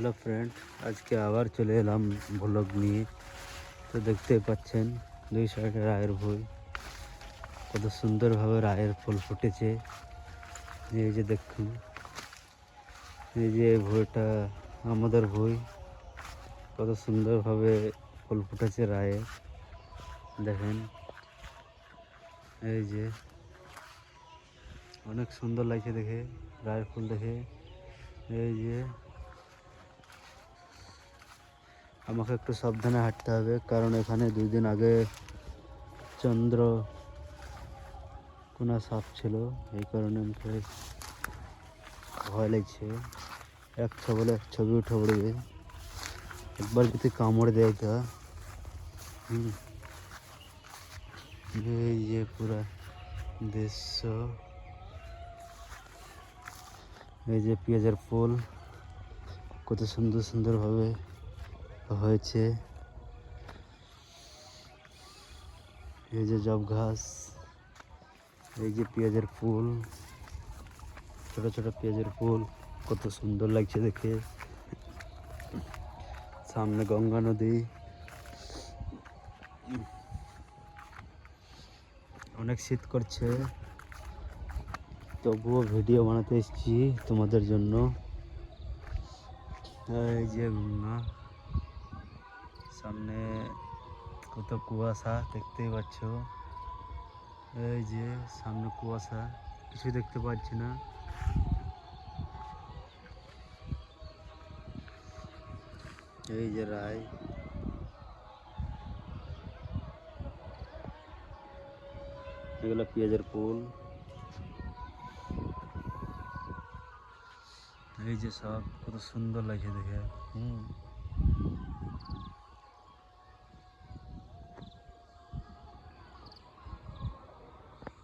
Hello friend, আজকে আবার চলে এলাম ভ্লগ নিয়ে। তো দেখতেই পাচ্ছেন দুই সাইডে রায়ের ভুঁই, কত সুন্দরভাবে রায়ের ফুল ফুটেছে। এই যে দেখুন, এই যে এই ভুঁইটা আমাদের ভুঁই, কত সুন্দরভাবে ফুল ফুটেছে রায়ে। দেখেন, এই যে অনেক সুন্দর লাগছে দেখে, রায়ের ফুল দেখে। এই যে আমাকে একটু সাবধানে হাঁটতে হবে, কারণ এখানে 2 দিন আগে চন্দ্রকোনা সাপ ছিল। এই কারণে আমাকে ভয় লাগছে। এক ছবি উঠে পড়বে, একবার যদি কামড় দেয় তা। এই যে পুরা দৃশ্য, এই যে পেঁয়াজের ফুল কত সুন্দরভাবে হয়েছে। এই যে জব ঘাস, এই যে পেঁয়াজের ফুল, ছোট ছোট পেঁয়াজের ফুল, কত সুন্দর লাগছে দেখে। সামনে গঙ্গা নদী, অনেক শীত করছে, তবুও ভিডিও বানাতে এসেছি তোমাদের জন্য। এই যে গঙ্গা, সামনে কত কুয়াশা দেখতেই পাচ্ছ। এই যে সামনে কুয়াশা, কিছু দেখতে পাচ্ছি না। এই যে রায়, এগুলো পেঁয়াজের ফুল। এই যে সব কত সুন্দর লাগছে দেখে।